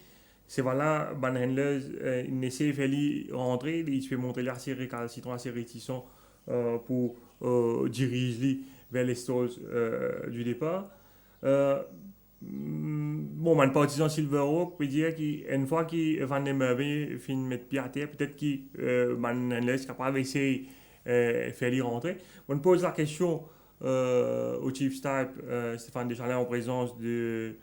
C'est voilà, Van Handler, il essaie de faire rentrer, il fait montrer là assez récalcitrant, assez réticent pour diriger vers les Stalls du départ. Bon, man partisan Silver Rock peut dire qu'une fois que Van der Merwe finit de mettre pied à terre, peut-être que Van Handler est capable d'essayer de faire y rentrer. On pose la question au Chief Staff, Stéphane Deschalin, en présence du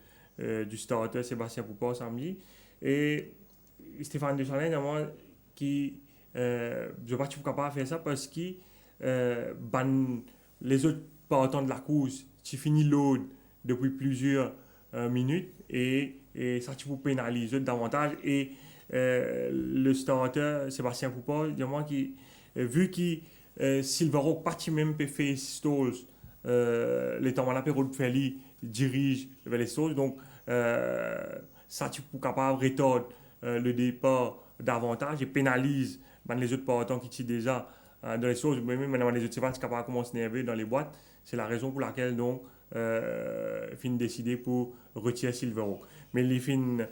starter Sébastien Poupard samedi. Et Stéphane Deschalin, qui je ne sais pas si vous êtes capable de faire ça parce que les autres partants de la course, tu finis l'autre depuis plusieurs minutes et ça tu vous pénalise davantage. Et le starter Sébastien Poupard, qui vu que Silver Rock parti même peut faire stalls, les temps là Perrault Feli dirige vers les stalls, donc ça tu peux capable retarder le départ davantage et pénalise les autres partants qui sont déjà dans les stalls, même maintenant les autres sont capables de commencer à nerver dans les boîtes. C'est la raison pour laquelle donc fin décidé pour retirer Silver Rock. Mais les fin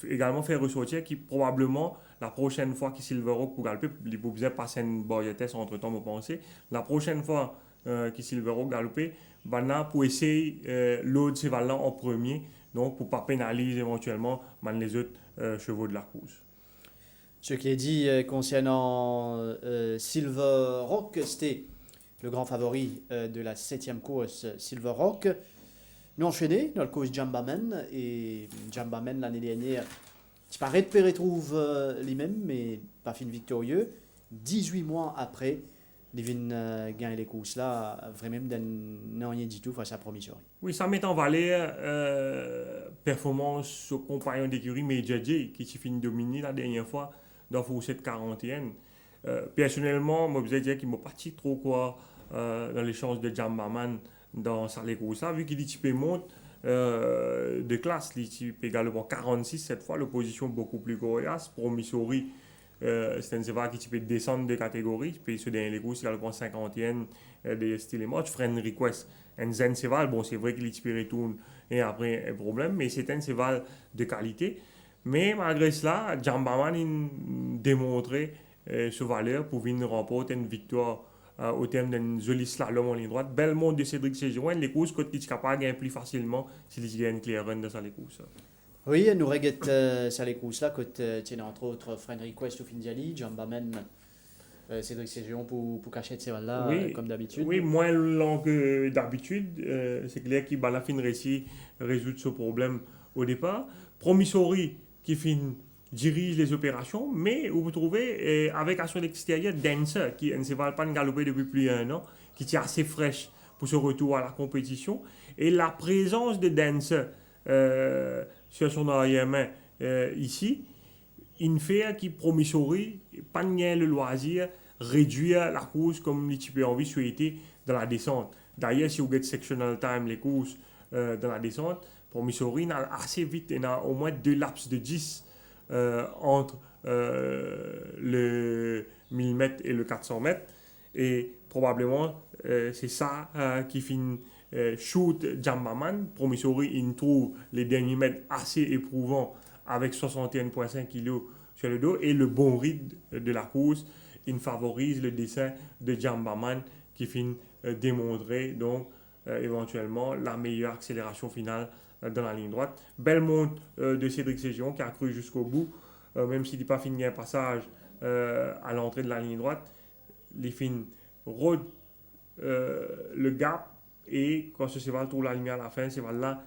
également faire ressortir qui probablement la prochaine fois que Silver Rock pour galoper, il faut bien passer une barrière entre temps, vous pensez. La prochaine fois que Silver Rock galoper, Vanna pour essayer l'autre cheval en premier, donc pour pas pénaliser éventuellement les autres chevaux de la course. Ce qui est dit concernant Silver Rock, c'était le grand favori de la 7e course Silver Rock. Nous enchaînons dans le course Jambaman. Et Jambaman, l'année dernière, tu paraît de retrouve lui-même, mais pas fin victorieux. 18 mois après, il vient gagner les courses là, vraiment d'un rien du tout face à Promissory. Oui, ça met en valeur performance au compagnon d'écurie Major J, qui s'est fini dominer la dernière fois dans Fourchette 41. Personnellement, moi, je dire qu'il m'a pas dit trop quoi dans les chances de Jambaman dans sa course. Vu qu'il est monte de classe, il est également 46 cette fois, l'opposition beaucoup plus coriace. Promissory, c'est un cheval qui peut descendre de catégorie, puis se dernier les courses, il a le 50e de style match. Friend Request, un zen cheval, bon, c'est vrai qu'il est retourne et après un problème, mais c'est un cheval de qualité. Mais malgré cela, Jambaman a démontré sa valeur pour venir remporter une victoire au terme d'un joli slalom en ligne droite. Belle montre de Cédric Séjourne, les courses qu'il est capable de gagner plus facilement s'il gagne clear run dans les courses. Oui, nous regardons ça les courses là, quand tiens entre autres Friend Request ou Findiali, Jambaman, Cédric Séjourne pour cacher ces là oui, comme d'habitude. Oui, moins lent que d'habitude. C'est clair qu'il a fin réussi à résoudre ce problème au départ. Promissory qui dirige les opérations, mais vous trouvez avec à son extérieur Dancer, qui ne s'est pas galopé depuis plus d'un an, qui est assez fraîche pour ce retour à la compétition. Et la présence de Dancer sur son arrière-main ici, il fait qu'il Promissory pas le loisir réduire la course comme il peut envie souhaiter dans la descente. D'ailleurs, si vous avez sectional time les courses dans la descente, Promissory a assez vite, il a au moins 2 laps de 10 entre le 1000 mètres et le 400 mètres. Et probablement, c'est ça qui finit shoot Jambaman. Promissory, il trouve les derniers mètres assez éprouvants avec 61,5 kg sur le dos. Et le bon rythme de la course, il favorise le dessin de Jambaman qui finit démontrer donc éventuellement la meilleure accélération finale dans la ligne droite. Belle monte de Cédric Ségion qui a cru jusqu'au bout, même s'il n'a pas fini un passage à l'entrée de la ligne droite. Les fins rôde le gap et quand ce cheval trouve la lumière à la fin, ce cheval-là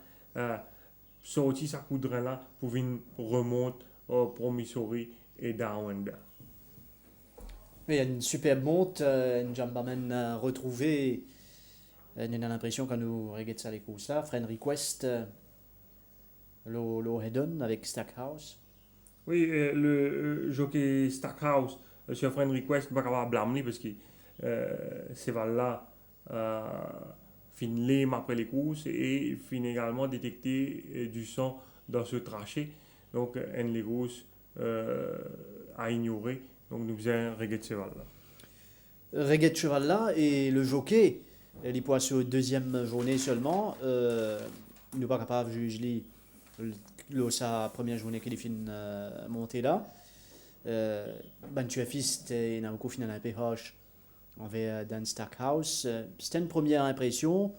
sortit sa coudrin là pour venir remonter pour Missouri et Down Under. Il y a une superbe monte, une Jambaman retrouvée. On a l'impression quand nous regardons ça les courses là, Friend Request, le Hedon avec Stackhouse. Oui, le jockey Stackhouse, sur Friend Request, ne va pas blâmer parce que ces balles-là finissent lame après les courses et finissent également détecter du sang dans ce tracé. Donc, une les courses à ignorer. Donc, nous faisons reggae de cheval-là. Reggae de cheval là et le jockey, il est sur deuxième journée seulement. Il n'est pas capable de juger sa première journée qu'il finit monter là. Tu as fist et n'a beaucoup fini à l'PH envers Dan Stackhouse. C'était une première impression,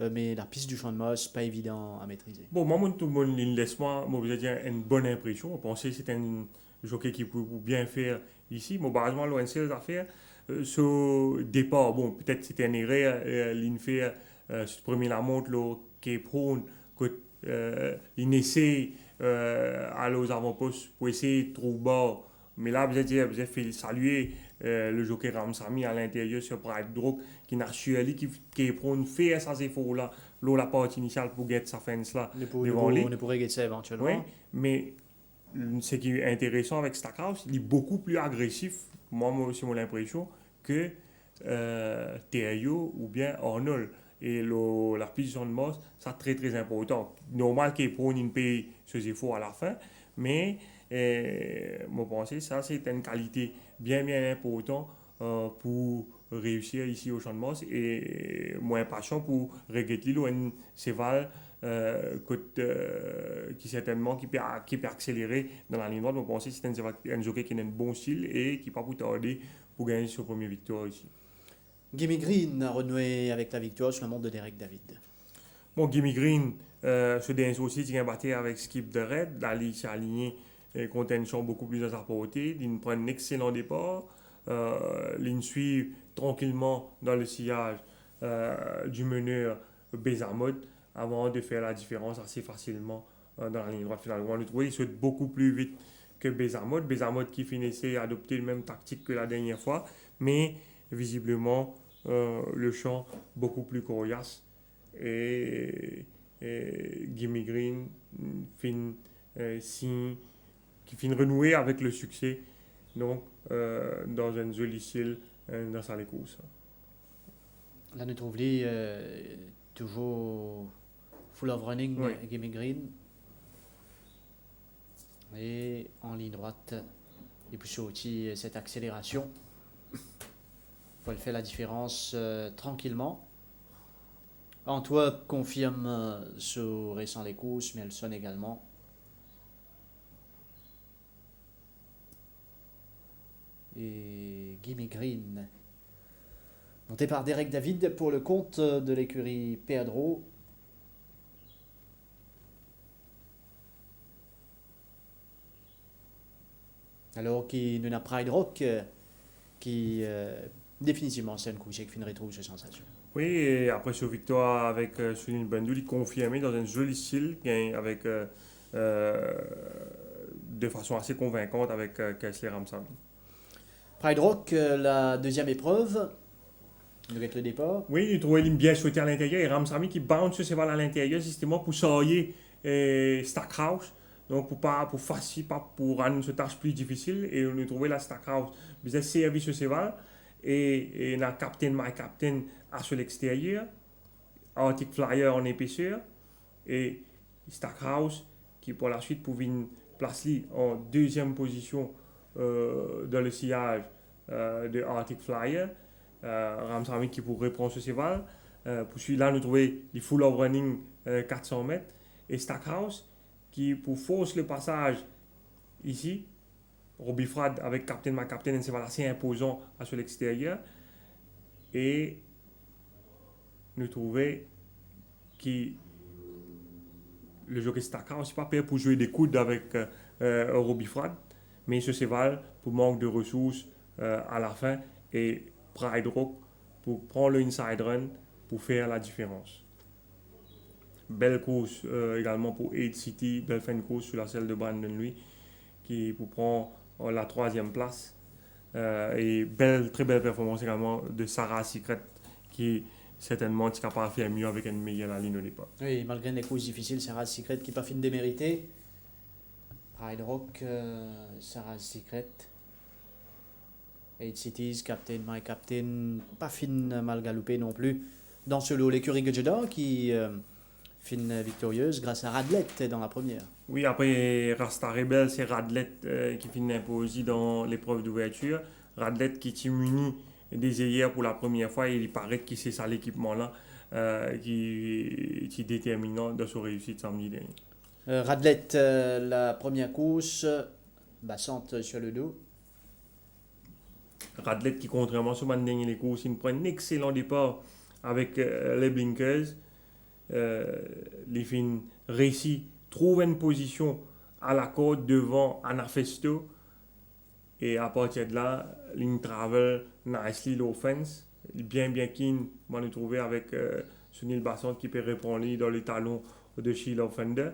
mais la piste du champ de Moss, pas évident à maîtriser. Bon, moi, tout le monde laisse-moi, moi, je dire une bonne impression. Je pensais que c'était un jockey qui pouvait bien faire ici. Moi, basement, l'ONC, les affaires. Ce départ, bon, peut-être c'était une erreur, l'infère, ce premier la montre, le Cape Horn, que l'essaie aller aux avant-postes pour essayer de trouver bas. Mais là, vous avez fait saluer le jockey Ramsamy à l'intérieur sur Pride Drog qui n'a suivi qui Cape Horn fait ces efforts-là, la partie initiale pour gagner sa fence là. On pourrait gagner ça éventuellement. Oui, mais ce qui est intéressant avec Stackhouse, il est beaucoup plus agressif, moi aussi mon impression, que Thériault ou bien Arnold. Et la position de Moss, c'est très très important. Normal qu'il prenne une paye ses efforts à la fin, mais moi je pense que ça c'est une qualité bien importante pour réussir ici au Champ de Moss et moins impatient pour regretter un cheval qui certainement qui peut accélérer dans la ligne droite. Je pense que c'est un jockey qui a un bon style et qui pas pour tarder pour gagner sa première victoire ici. Gimme Green a renoué avec la victoire sur le monde de Derek David. Bon, Gimme Green, ce dernier aussi, il a battu avec Skip de Red. La ligne s'est alignée contre une chambre beaucoup plus à sa portée. Il prend un excellent départ. Il suit tranquillement dans le sillage du meneur Bézamod avant de faire la différence assez facilement dans la ligne droite finale. On le trouve, il saute beaucoup plus vite que Bézamod. Bézamod qui finissait à adopter la même tactique que la dernière fois, mais visiblement le champ beaucoup plus coriace et Gimme Green qui finit renouer avec le succès donc dans un joli ciel dans sa course. Là nous trouvons toujours full of running, oui. Gimme Green et en ligne droite et puis aussi cette accélération. Elle fait la différence tranquillement. Antwerp confirme sur récent les courses, mais elle sonne également. Et Gimme Green, monté par Derek David pour le compte de l'écurie Pedro. Alors qu'il y a Pride Rock qui définitivement c'est une course qui finit retrouve ses sensations. Oui, et après cette victoire avec Sunil Bandul, il confirmé dans un joli style avec de façon assez convaincante avec Kessler Ramsamy. Pride Rock, la deuxième épreuve, avec le départ. Oui, il trouvait bien sauté à l'intérieur et Ramsamy qui bounce ce cheval à l'intérieur justement pour sailler Stackhouse. Donc pas pour rendre cette tâche plus difficile et on a trouvé la Stackhouse bien servi ce cheval et la Captain My Captain à sur l'extérieur, Arctic Flyer en épaisseur et Stackhouse qui pour la suite pouvait placer en deuxième position dans le sillage de Arctic Flyer. Ramsamy qui pourrait prendre ce cheval. Pour celui-là, nous trouvons les full of running 400 mètres et Stackhouse qui pour forcer le passage ici, Robbie Frad avec Captain My Captain, un cheval assez imposant sur l'extérieur. Et nous trouvait que le jockey Staka aussi pas peur pour jouer des coudes avec Robbie Frat, mais ce cheval, pour manque de ressources à la fin, et Pride Rock pour prendre le inside run pour faire la différence. Belle course également pour 8 City, belle fin de course sur la selle de Brandon Louis qui pour prendre la 3e place. Et très belle performance également de Sarah Secret qui certainement est capable de faire mieux avec une meilleure ligne au départ. Oui, malgré des courses difficiles, Sarah Secret qui n'est pas fine démérité. Pride Rock, Sarah Secret. 8 Cities, Captain, My Captain, pas fine mal galopé non plus. Dans ce lot, l'écurie Gudjeda qui fine victorieuse grâce à Radlet dans la première. Oui, après Rasta Rebel, c'est Radlet qui finit imposé dans l'épreuve d'ouverture. Radlet qui t'immunit des œillères pour la première fois et il paraît que c'est ça l'équipement-là qui est déterminant dans sa réussite samedi dernier. Radlet, la première course, bassante sur le dos. Radlet qui, contrairement à dernier les courses, il prend un excellent départ avec les blinkers. Les fins réussit, trouve une position à la côte devant Anafesto. Et à partir de là, ligne travel nicely l'offense. Bien keen, on va le trouver avec Sunil Bassant qui peut répondre dans les talons de Sheila Fender.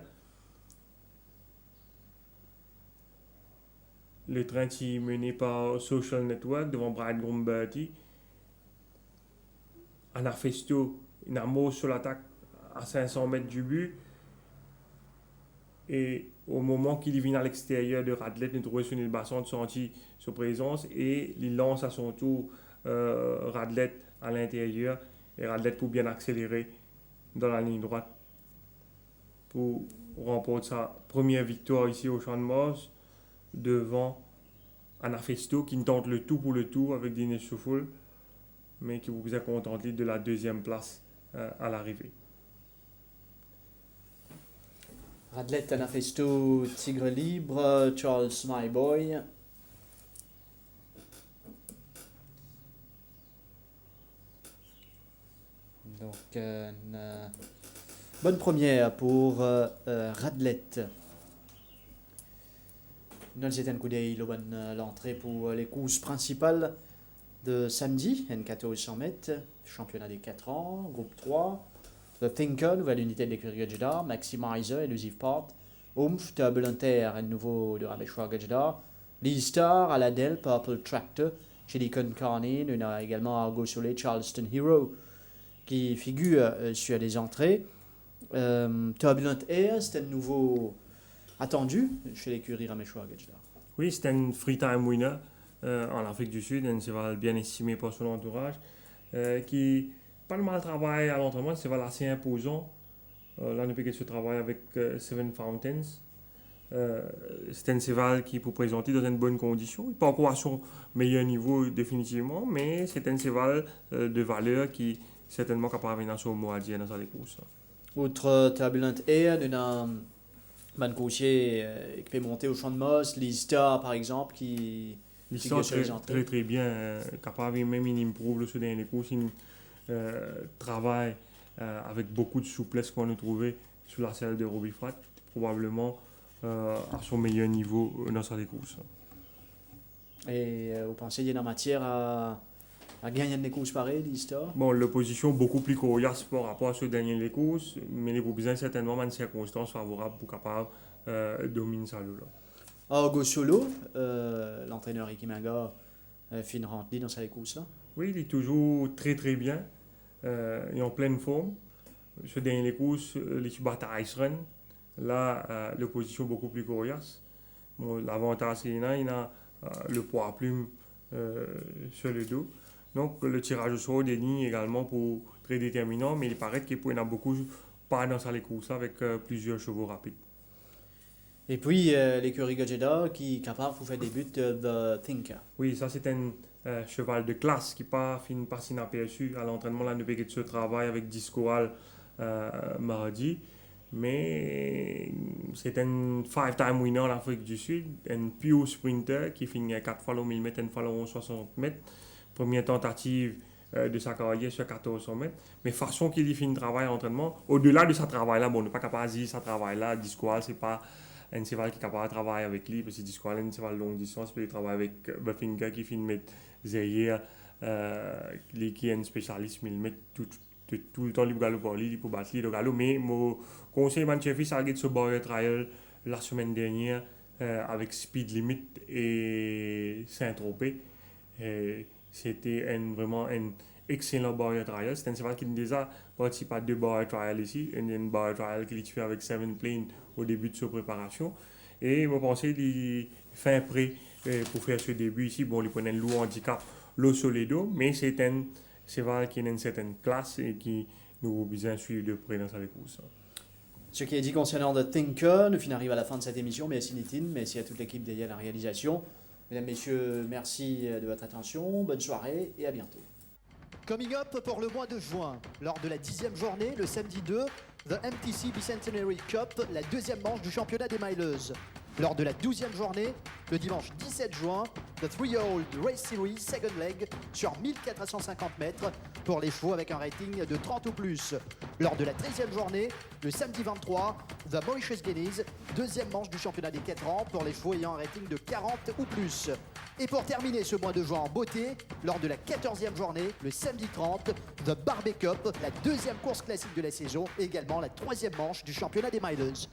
Le train est mené par Social Network devant Bridegroom Bertie. Anafesto, il a mot sur l'attaque à 500 mètres du but. Et au moment qu'il vient à l'extérieur de Radlet, il trouve Sunil Bassant senti sa présence et il lance à son tour Radlet à l'intérieur. Et Radlet pour bien accélérer dans la ligne droite pour remporter sa première victoire ici au Champ de Mars devant Anafesto qui tente le tout pour le tout avec Dinesh Soufoul mais qui vous a contenté de la 2e place à l'arrivée. Radlet, Anafesto, Tigre Libre, Charles My Boy. Donc, une bonne première pour Radlet. Nous avons un coup d'œil l'entrée pour les courses principales de samedi, N1400 mètres, championnat des 4 ans, groupe 3. The Thinker, nouvelle unité de l'écurie Gudjeda, Maximizer, Elusive Part, Oomph, Turbulent Air, un nouveau de Rameshwar Gudjeda, Lee Star, Aladel, Purple Tractor, Chilicon Carney, on a également Argo Soleil, Charleston Hero, qui figure sur les entrées. Turbulent Air, c'est un nouveau attendu chez l'écurie Rameshwar Gudjeda. Oui, c'est un free time winner en Afrique du Sud, un cheval bien estimé par son entourage, qui pas le mal travail à l'entraînement, c'est assez imposant. Là, on peut ce travail avec Seven Fountains. C'est un cheval qui peut présenter dans une bonne condition. Il n'est pas encore à son meilleur niveau définitivement, mais c'est un cheval de valeur qui est certainement capable de venir sur le mot à dire dans sa course. Outre Turbulent Air, on a un coursier qui peut monter au Champ de Mars, Lee Star par exemple, qui L'histoire est très bien, capable même il improve sur les courses, il travaille avec beaucoup de souplesse qu'on a trouvé sur la selle de Robbie Frat, probablement à son meilleur niveau dans sa course. Et vous pensez qu'il y a une matière à gagner des courses pareilles, l'histoire? Bon, l'opposition beaucoup plus coriace par rapport à ce dernier des courses, mais les besoin certainement dans des circonstances favorables pour capable dominer ça là. Argo Solo, l'entraîneur Ricky Maga, fin rempli dans sa course là. Oui, il est toujours très bien. Il est en pleine forme. Ce dernier courses, les batailles Ice Run. Là, l'opposition beaucoup plus coriace. Bon, l'avantage, c'est qu'il a le poids à plume sur le dos. Donc, le tirage au sort des lignes également pour très déterminant, mais il paraît qu'il y en a beaucoup pas dans sa course avec plusieurs chevaux rapides. Et puis, l'écurie Gudjeda qui est capable de faire des buts de Thinker. Oui, ça c'est un cheval de classe qui finit pas inaperçu à l'entraînement. Là, depuis que ce travail avec Discoal mardi. Mais c'est un 5-time winner en Afrique du Sud, un pure sprinter qui finit à 4 fois le 1000 mètres, une fois le 60 mètres. Première tentative de sa carrière sur 1400 mètres. Mais façon qu'il y fait un travail d'entraînement, au-delà de ce travail-là, bon, on n'est pas capable de dire ce travail-là, Discoal, c'est pas un cheval qui est capable de travailler avec lui, parce que Discoal est un cheval de longue distance, puis il travaille avec Buffinger qui fait une mètre derrière, qui est un spécialiste, mais il met tout le temps, il peut parler, il peut battre le galop. Mais mon conseil, Manchester, c'est de ce barrier trial la semaine dernière avec Speed Limit et Saint-Tropez. C'était vraiment un excellent barrier trial. C'est un cheval qui a déjà participé à 2 barrier trial ici. Un barrier trial qu'il fait avec Seven Plane au début de sa préparation. Et je pense qu'il fait un prêt pour faire ce début ici. Bon, il prenait un lourd handicap, l'eau solido, mais c'est un cheval qui a une certaine classe et qui nous besoin de suivre de près dans sa course. Ce qui est dit concernant The Thinker, nous arrive à la fin de cette émission. Merci Nitin, merci à toute l'équipe derrière la réalisation. Mesdames, Messieurs, merci de votre attention, bonne soirée et à bientôt. Coming up pour le mois de juin, lors de la 10e journée, le samedi 2, The MTC Bicentenary Cup, la 2e manche du championnat des mileuses. Lors de la 12e journée, le dimanche 17 juin, The 3-Year-Old Race Series Second Leg sur 1450 mètres pour les chevaux avec un rating de 30 ou plus. Lors de la 13e journée, le samedi 23, The Mauritius Guineas, 2e manche du championnat des 4 ans pour les chevaux ayant un rating de 40 ou plus. Et pour terminer ce mois de juin en beauté, lors de la 14e journée, le samedi 30, The Barbet Cup, la 2e course classique de la saison, et également la 3e manche du championnat des mileuses.